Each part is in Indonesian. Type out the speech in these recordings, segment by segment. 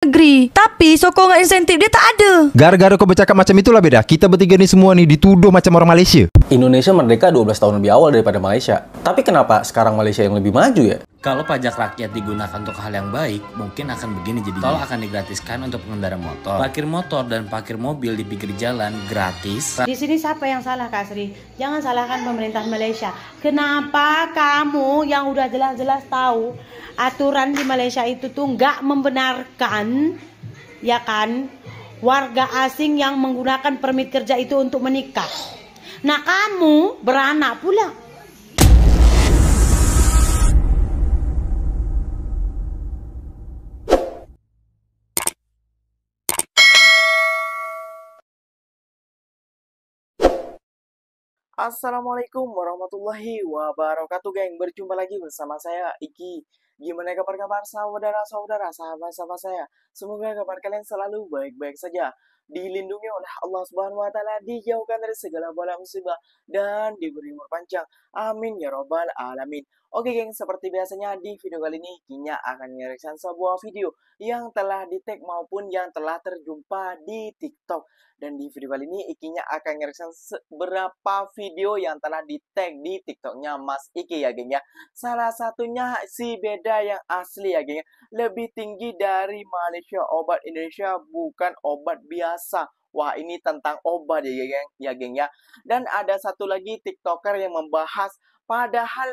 negeri, tapi sokongan insentif dia tak ada. Gara-gara kau bercakap macam itulah beda. Kita bertiga ni semua ni dituduh macam orang Malaysia. Indonesia merdeka 12 tahun lebih awal daripada Malaysia. Tapi kenapa sekarang Malaysia yang lebih maju ya? Kalau pajak rakyat digunakan untuk hal yang baik, mungkin akan begini jadinya. Tol akan digratiskan untuk pengendara motor. Parkir motor dan parkir mobil di pinggir jalan gratis. Di sini siapa yang salah, Kak Sri? Jangan salahkan pemerintah Malaysia. Kenapa kamu yang udah jelas-jelas tahu aturan di Malaysia itu tuh nggak membenarkan, ya kan, warga asing yang menggunakan permit kerja itu untuk menikah. Nah, kamu beranak pula. Assalamualaikum warahmatullahi wabarakatuh, geng. Berjumpa lagi bersama saya, Iki. Gimana kabar saudara-saudara, sahabat-sahabat saya? Semoga kabar kalian selalu baik-baik saja, dilindungi oleh Allah Subhanahu wa taala, dijauhkan dari segala bala musibah dan diberi umur panjang. Amin ya robbal alamin. Oke, geng, seperti biasanya di video kali ini Kinya akan mereaction sebuah video yang telah di-tag maupun yang telah terjumpa di TikTok. Dan di video kali ini Ikinya akan mereaction beberapa video yang telah di-tag di TikToknya Mas Iki ya, geng ya. Salah satunya si beda yang asli ya, geng ya. Lebih tinggi dari Malaysia, obat Indonesia bukan obat biasa. Wah, ini tentang obat ya, geng ya. Dan ada satu lagi TikToker yang membahas padahal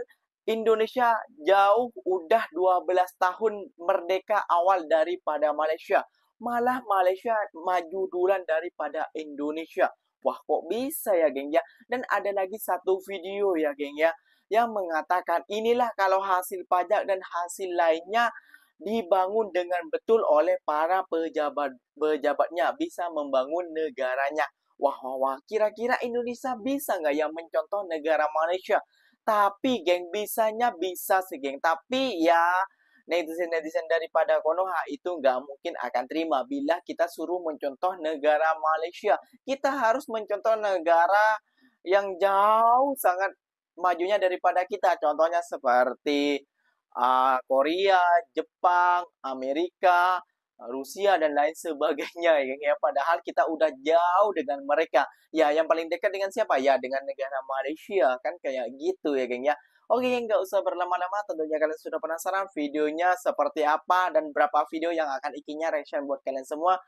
Indonesia jauh udah 12 tahun merdeka awal daripada Malaysia. Malah Malaysia maju duluan daripada Indonesia. Wah, kok bisa ya, geng ya? Dan ada lagi satu video ya, geng ya, yang mengatakan inilah kalau hasil pajak dan hasil lainnya dibangun dengan betul oleh para pejabatnya bisa membangun negaranya. Wah, kira-kira Indonesia bisa nggak yang mencontoh negara Malaysia? Tapi geng, bisanya bisa sih, geng. Tapi ya netizen-netizen daripada Konoha itu nggak mungkin akan terima bila kita suruh mencontoh negara Malaysia. Kita harus mencontoh negara yang jauh sangat majunya daripada kita. Contohnya seperti Korea, Jepang, Amerika, Rusia, dan lain sebagainya ya. Padahal kita udah jauh dengan mereka. Ya, yang paling dekat dengan siapa? Ya, dengan negara Malaysia. Kan kayak gitu ya, geng ya. Oke, geng, nggak usah berlama-lama. Tentunya kalian sudah penasaran videonya seperti apa dan berapa video yang akan Ikinya reaction buat kalian semua.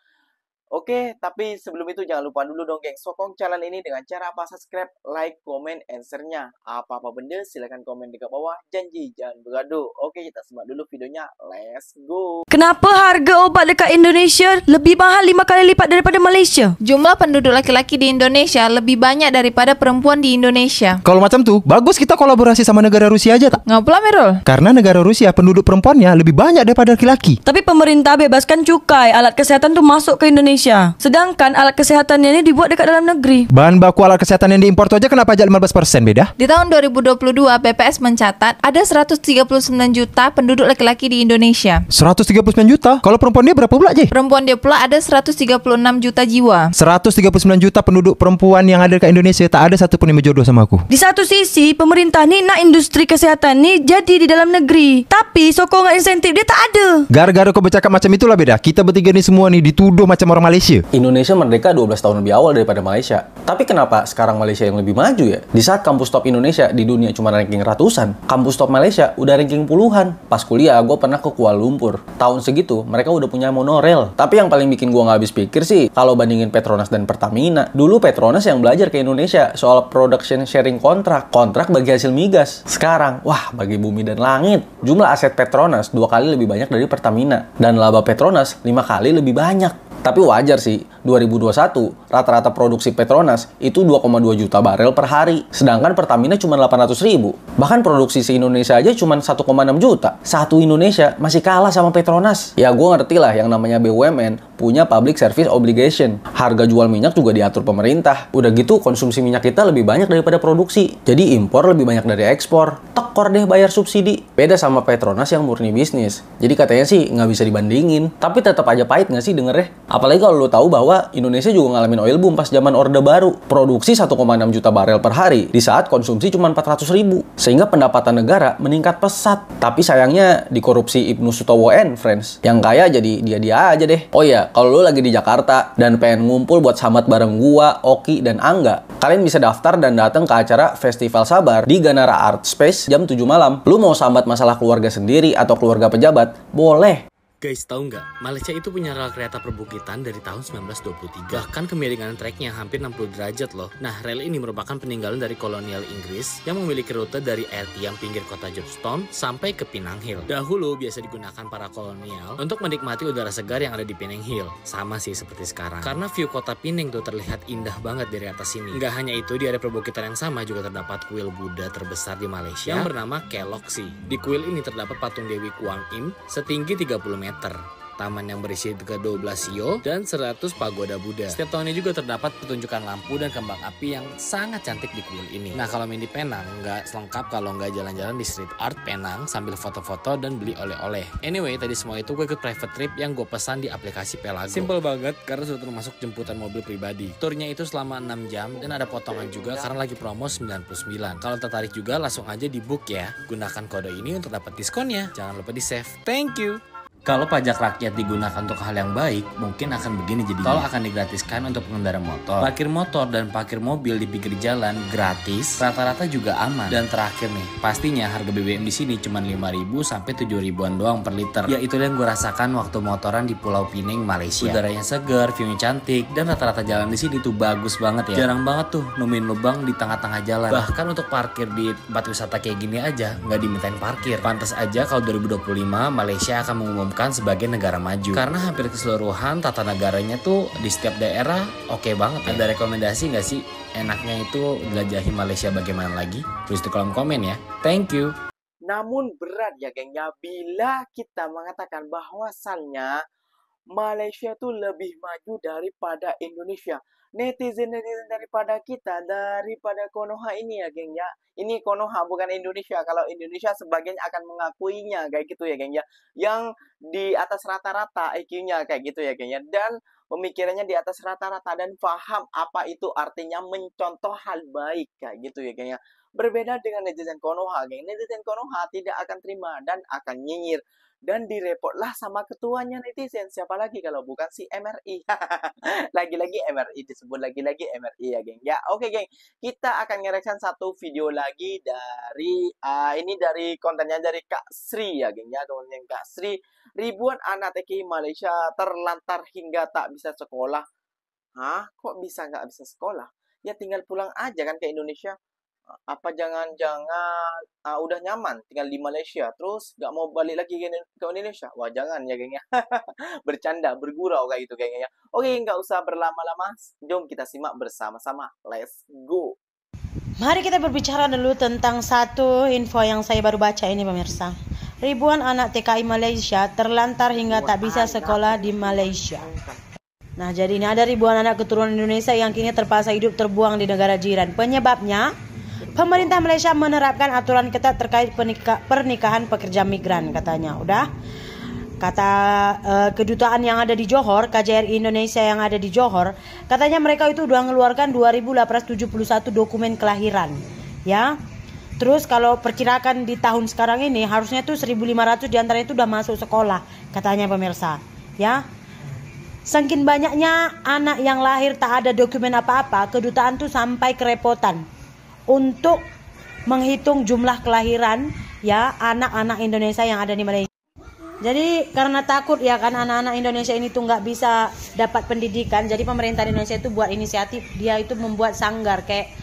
Oke, tapi sebelum itu jangan lupa dulu dong, geng, sokong channel ini dengan cara apa? Subscribe, like, comment, and share-nya. Apa-apa benda silahkan komen di bawah. Janji jangan bergaduh. Oke, kita simak dulu videonya. Let's go. Kenapa harga obat dekat Indonesia lebih mahal 5 kali lipat daripada Malaysia? Jumlah penduduk laki-laki di Indonesia lebih banyak daripada perempuan di Indonesia. Kalau macam tu, bagus kita kolaborasi sama negara Rusia aja tak? Ngapa pula, Mirul? Karena negara Rusia penduduk perempuannya lebih banyak daripada laki-laki. Tapi pemerintah bebaskan cukai alat kesihatan tu masuk ke Indonesia. Sedangkan alat kesehatannya ini dibuat dekat dalam negeri. Bahan baku alat kesehatan yang diimpor tu aja kena pajak 15% beda. Di tahun 2022, BPS mencatat ada 139 juta penduduk laki-laki di Indonesia. 139 juta? Kalau perempuan dia berapa pula, Je? Perempuan dia pula ada 136 juta jiwa. 139 juta penduduk perempuan yang ada dekat Indonesia, tak ada satu pun yang berjodoh sama aku. Di satu sisi, pemerintah ni nak industri kesihatan ni jadi di dalam negeri, tapi sokongan insentif dia tak ada. Gara-gara kau bercakap macam itulah beda. Kita bertiga ni semua ni dituduh macam orang Malaysia. Indonesia merdeka 12 tahun lebih awal daripada Malaysia. Tapi kenapa sekarang Malaysia yang lebih maju ya? Di saat kampus top Indonesia di dunia cuma ranking ratusan, kampus top Malaysia udah ranking puluhan. Pas kuliah, gue pernah ke Kuala Lumpur. Tahun segitu, mereka udah punya monorail. Tapi yang paling bikin gue nggak habis pikir sih, kalau bandingin Petronas dan Pertamina. Dulu Petronas yang belajar ke Indonesia soal production sharing kontrak bagi hasil migas. Sekarang, wah, bagi bumi dan langit. Jumlah aset Petronas 2 kali lebih banyak dari Pertamina. Dan laba Petronas 5 kali lebih banyak. Tapi wajar sih, 2021 rata-rata produksi Petronas itu 2,2 juta barel per hari. Sedangkan Pertamina cuma 800 ribu. Bahkan produksi se-Indonesia aja cuma 1,6 juta. Satu Indonesia masih kalah sama Petronas. Ya gue ngerti lah yang namanya BUMN punya public service obligation. Harga jual minyak juga diatur pemerintah. Udah gitu konsumsi minyak kita lebih banyak daripada produksi. Jadi impor lebih banyak dari ekspor. Tekor deh bayar subsidi. Beda sama Petronas yang murni bisnis. Jadi katanya sih nggak bisa dibandingin. Tapi tetap aja pahit nggak sih dengernya? Apalagi kalau lo tahu bahwa bahwa Indonesia juga ngalamin oil boom pas zaman Orde Baru. Produksi 1,6 juta barel per hari, di saat konsumsi cuma 400.000. Sehingga pendapatan negara meningkat pesat. Tapi sayangnya dikorupsi Ibnu Sutowo and Friends. Yang kaya jadi dia-dia aja deh. Oh iya, kalau lo lagi di Jakarta dan pengen ngumpul buat sambat bareng gua, Oki, dan Angga, kalian bisa daftar dan datang ke acara Festival Sabar di Ganara Art Space jam 7 malam. Lu mau sambat masalah keluarga sendiri atau keluarga pejabat? Boleh. Guys, tahu nggak? Malaysia itu punya rel kereta perbukitan dari tahun 1923. Bahkan kemiringan treknya hampir 60 derajat loh. Nah, rel ini merupakan peninggalan dari kolonial Inggris yang memiliki rute dari air tiam pinggir kota Georgetown sampai ke Penang Hill. Dahulu biasa digunakan para kolonial untuk menikmati udara segar yang ada di Penang Hill. Sama sih seperti sekarang. Karena view kota Penang tuh terlihat indah banget dari atas sini. Nggak hanya itu, di area perbukitan yang sama juga terdapat kuil Buddha terbesar di Malaysia yang bernama Keloksi. Di kuil ini terdapat patung Dewi Kuan Im setinggi 30 meter. Taman yang berisi ke-12 sio dan 100 pagoda Buddha. Setiap tahunnya juga terdapat pertunjukan lampu dan kembang api yang sangat cantik di kuil ini. Nah, kalau main di Penang, nggak selengkap kalau nggak jalan-jalan di street art Penang sambil foto-foto dan beli oleh-oleh. Anyway, tadi semua itu gue ikut private trip yang gue pesan di aplikasi Pelago. Simple banget karena sudah termasuk jemputan mobil pribadi. Turnya itu selama 6 jam dan ada potongan juga karena lagi promo 99. Kalau tertarik juga langsung aja di book ya. Gunakan kode ini untuk dapat diskonnya. Jangan lupa di save. Thank you. Kalau pajak rakyat digunakan untuk hal yang baik, mungkin akan begini jadi. Tol akan digratiskan untuk pengendara motor. Parkir motor dan parkir mobil di pinggir jalan gratis, rata-rata juga aman. Dan terakhir nih, pastinya harga BBM di sini cuma 5.000 sampai 7.000-an doang per liter. Ya itu yang gue rasakan waktu motoran di Pulau Pinang, Malaysia. Udaranya segar, view-nya cantik, dan rata-rata jalan di sini tuh bagus banget ya. Jarang banget tuh nemuin lubang di tengah-tengah jalan. Bahkan untuk parkir di tempat wisata kayak gini aja nggak dimintain parkir. Pantas aja kalau 2025 Malaysia akan mengumumkan sebagai negara maju karena hampir keseluruhan tata negaranya tuh di setiap daerah oke banget ya. Ada rekomendasi nggak sih enaknya itu jelajahi Malaysia bagaimana lagi? Tulis di kolom komen ya. Thank you. Namun berat ya geng ya bila kita mengatakan bahwasannya Malaysia tuh lebih maju daripada Indonesia. Netizen daripada kita, daripada Konoha ini ya geng ya. Ini Konoha bukan Indonesia. Kalau Indonesia sebagian akan mengakuinya kayak gitu ya geng ya. Yang di atas rata-rata IQ-nya kayak gitu ya geng ya. Dan pemikirannya di atas rata-rata dan paham apa itu artinya mencontoh hal baik kayak gitu ya geng ya. Berbeda dengan netizen Konoha geng. Netizen Konoha tidak akan terima dan akan nyinyir. Dan direpotlah sama ketuanya netizen. Siapa lagi kalau bukan si MRI. Lagi-lagi MRI, disebut lagi-lagi MRI ya geng. Ya oke geng, kita akan ngereaction satu video lagi dari ini dari kontennya dari Kak Sri ya geng ya. Kontennya Kak Sri, ribuan anak TKI Malaysia terlantar hingga tak bisa sekolah. Hah? Kok bisa nggak bisa sekolah? Ya tinggal pulang aja kan ke Indonesia. Apa jangan-jangan udah nyaman tinggal di Malaysia terus gak mau balik lagi ke Indonesia? Wah jangan ya geng ya. Bercanda, bergurau kayak gitu geng ya. Oke, nggak usah berlama-lama, jom kita simak bersama-sama. Let's go. Mari kita berbicara dulu tentang satu info yang saya baru baca ini pemirsa. Ribuan anak TKI Malaysia terlantar hingga tak bisa sekolah di Malaysia. Nah jadi ini ada ribuan anak keturunan Indonesia yang kini terpaksa hidup terbuang di negara jiran. Penyebabnya pemerintah Malaysia menerapkan aturan ketat terkait pernikahan pekerja migran katanya. Udah kata kedutaan yang ada di Johor, KJRI Indonesia yang ada di Johor, katanya mereka itu udah mengeluarkan 2.871 dokumen kelahiran. Ya. Terus kalau perkirakan di tahun sekarang ini harusnya tuh 1.500 diantaranya itu udah masuk sekolah katanya pemirsa. Ya. Saking banyaknya anak yang lahir tak ada dokumen apa-apa, kedutaan tuh sampai kerepotan untuk menghitung jumlah kelahiran ya anak-anak Indonesia yang ada di Malaysia. Jadi karena takut ya kan anak-anak Indonesia ini tuh nggak bisa dapat pendidikan, jadi pemerintah Indonesia itu buat inisiatif, dia itu membuat sanggar kayak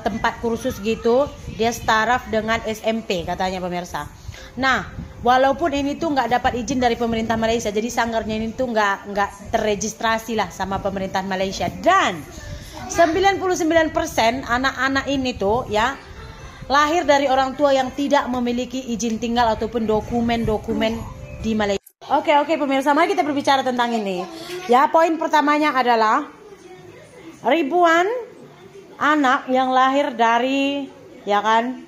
tempat kursus gitu, dia staraf dengan SMP katanya pemirsa. Nah walaupun ini tuh nggak dapat izin dari pemerintah Malaysia, jadi sanggarnya ini tuh nggak terregistrasi lah sama pemerintah Malaysia. Dan 99% anak-anak ini tuh ya lahir dari orang tua yang tidak memiliki izin tinggal ataupun dokumen-dokumen di Malaysia. Oke pemirsa, mari kita berbicara tentang ini. Ya, poin pertamanya adalah ribuan anak yang lahir dari ya kan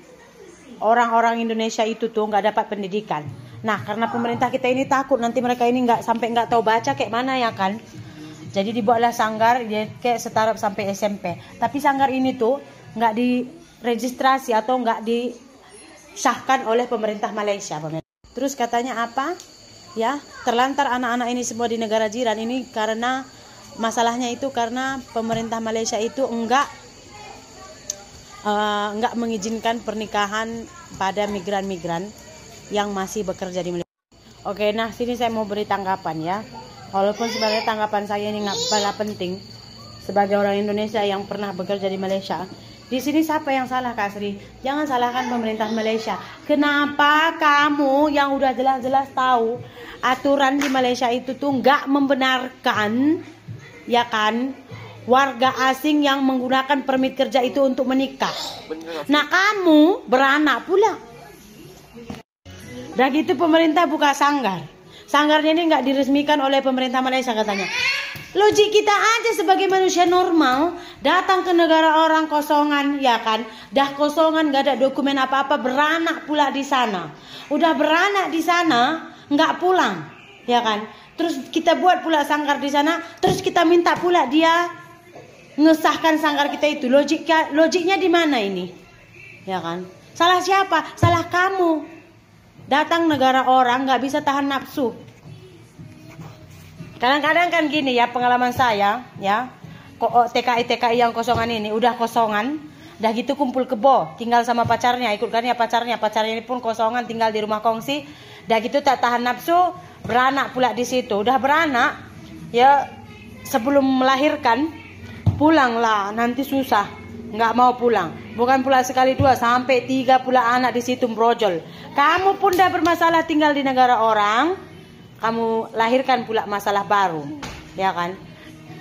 orang-orang Indonesia itu tuh nggak dapat pendidikan. Nah, karena pemerintah kita ini takut nanti mereka ini nggak tahu baca kayak mana ya kan. Jadi dibuatlah sanggar dia kayak setara sampai SMP. Tapi sanggar ini tuh nggak diregistrasi atau nggak disahkan oleh pemerintah Malaysia. Terus katanya apa? Ya, terlantar anak-anak ini semua di negara jiran ini karena masalahnya itu karena pemerintah Malaysia itu enggak mengizinkan pernikahan pada migran-migran yang masih bekerja di Malaysia. Oke, nah sini saya mau beri tanggapan ya. Walaupun sebenarnya tanggapan saya ini nggak kalah penting sebagai orang Indonesia yang pernah bekerja di Malaysia. Di sini siapa yang salah, Kak Sri? Jangan salahkan pemerintah Malaysia. Kenapa kamu yang udah jelas-jelas tahu aturan di Malaysia itu tuh nggak membenarkan, ya kan, warga asing yang menggunakan permit kerja itu untuk menikah. Nah kamu beranak pula. Dah gitu pemerintah buka sanggar. Sanggarnya ini nggak diresmikan oleh pemerintah Malaysia katanya. Logik kita aja sebagai manusia normal datang ke negara orang kosongan, ya kan? Dah kosongan nggak ada dokumen apa-apa, beranak pula di sana. Udah beranak di sana nggak pulang, ya kan? Terus kita buat pula sanggar di sana, terus kita minta pula dia ngesahkan sanggar kita itu. Logiknya di mana ini? Ya kan? Salah siapa? Salah kamu. Datang negara orang nggak bisa tahan nafsu. Kadang-kadang kan gini ya, pengalaman saya ya, TKI yang kosongan ini udah kosongan, dah gitu kumpul kebo, tinggal sama pacarnya, ikutkan ya pacarnya ini pun kosongan, tinggal di rumah kongsi, dah gitu tak tahan nafsu, beranak pula di situ, udah beranak ya, sebelum melahirkan pulanglah, nanti susah, nggak mau pulang, bukan pula sekali dua, sampai 3 pula anak di situ brojol. Kamu pun dah bermasalah tinggal di negara orang, kamu lahirkan pula masalah baru, ya kan?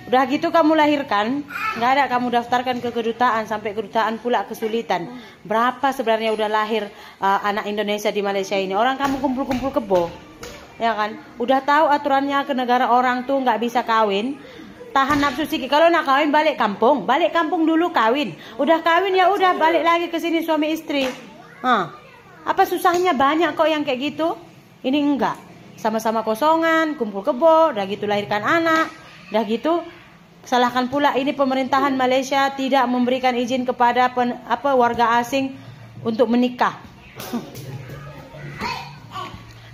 Udah gitu kamu lahirkan, nggak ada kamu daftarkan ke kedutaan, sampai kedutaan pula kesulitan. Berapa sebenarnya udah lahir anak Indonesia di Malaysia ini? Orang kamu kumpul-kumpul kebo, ya kan? Udah tahu aturannya ke negara orang tuh nggak bisa kawin. Tahan nafsu sikit. Kalau nak kawin balik kampung dulu kawin. Udah kawin ya udah balik lagi ke sini suami istri. Apa susahnya? Banyak kok yang kayak gitu. Ini enggak. Sama-sama kosongan, kumpul kebo, dah gitu lahirkan anak, dah gitu salahkan pula ini pemerintahan Malaysia tidak memberikan izin kepada warga asing untuk menikah.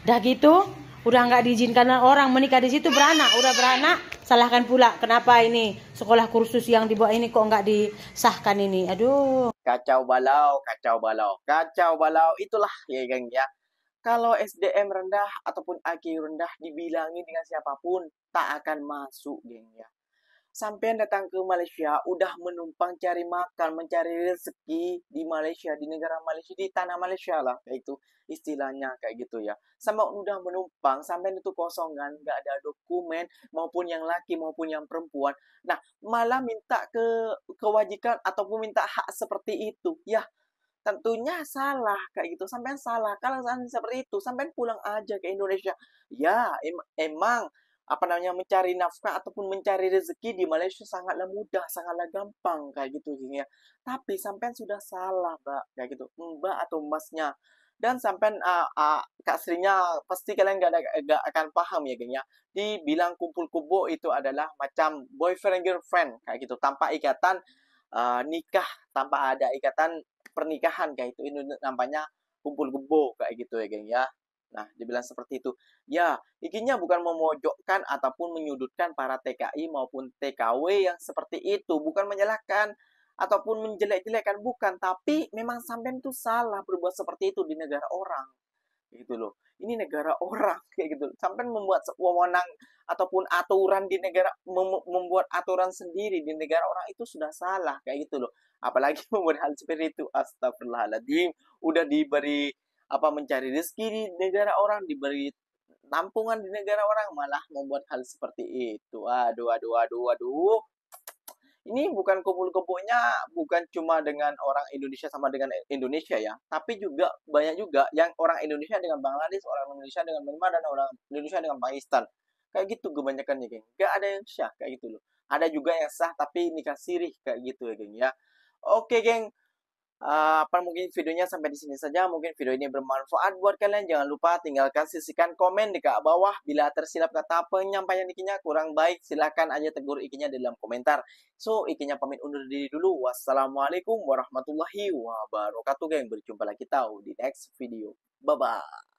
Dah gitu udah nggak diizinkan orang menikah di situ, udah beranak, salahkan pula kenapa ini sekolah kursus yang dibuat ini kok nggak disahkan ini. Aduh. Kacau balau. Itulah ya geng ya. Kalau SDM rendah ataupun IQ rendah dibilangin dengan siapapun tak akan masuk geng ya. Sampai datang ke Malaysia udah menumpang cari makan, mencari rezeki di Malaysia, di negara Malaysia, di tanah Malaysia lah, kayak itu istilahnya kayak gitu ya. Sama udah menumpang sampai itu kosongan, nggak ada dokumen maupun yang laki maupun yang perempuan. Nah, malah minta kewajiban ataupun minta hak seperti itu. Ya, tentunya salah kayak gitu. Sampai salah. Kalau seperti itu, sampai pulang aja ke Indonesia. Ya, emang mencari nafkah ataupun mencari rezeki di Malaysia sangatlah mudah, sangatlah gampang kayak gitu ya. Tapi sampai sudah salah, Mbak, kayak gitu. Mbak atau Masnya. Dan sampai Kak Srinya pasti kalian gak akan paham ya, geng ya. Dibilang kumpul kebo itu adalah macam boyfriend girlfriend kayak gitu, tanpa ikatan nikah, tanpa ada ikatan pernikahan kayak itu. Ini namanya kumpul kebo kayak gitu ya, geng ya. Nah, dibilang seperti itu. Ya, intinya bukan memojokkan ataupun menyudutkan para TKI maupun TKW yang seperti itu. Bukan menyalahkan ataupun menjelek-jelekkan, bukan. Tapi memang sampean itu salah berbuat seperti itu di negara orang. Gitu loh. Ini negara orang kayak gitu. Sampean membuat wewenang ataupun aturan di negara, membuat aturan sendiri di negara orang itu sudah salah kayak gitu loh. Apalagi membuat hal seperti itu. Astagfirullahaladzim. Udah diberi mencari rezeki di negara orang, diberi tampungan di negara orang, malah membuat hal seperti itu. Aduh. Ini bukan kumpul kebonya, bukan cuma dengan orang Indonesia sama dengan Indonesia ya, tapi juga banyak juga yang orang Indonesia dengan Bangladesh, orang Indonesia dengan Myanmar, dan orang Indonesia dengan Pakistan. Kayak gitu kebanyakannya, geng. Gak ada yang sah kayak gitu loh. Ada juga yang sah tapi nikah sirih kayak gitu ya, geng ya. Oke, geng. Mungkin videonya sampai di sini saja. Mungkin video ini bermanfaat buat kalian. Jangan lupa tinggalkan sisihkan komen di bawah. Bila tersilap kata penyampaian Ikinya kurang baik, silahkan aja tegur Ikinya di dalam komentar. So, Ikinya pamit undur diri dulu. Wassalamualaikum warahmatullahi wabarakatuh, geng. Berjumpa lagi kita di next video. Bye-bye.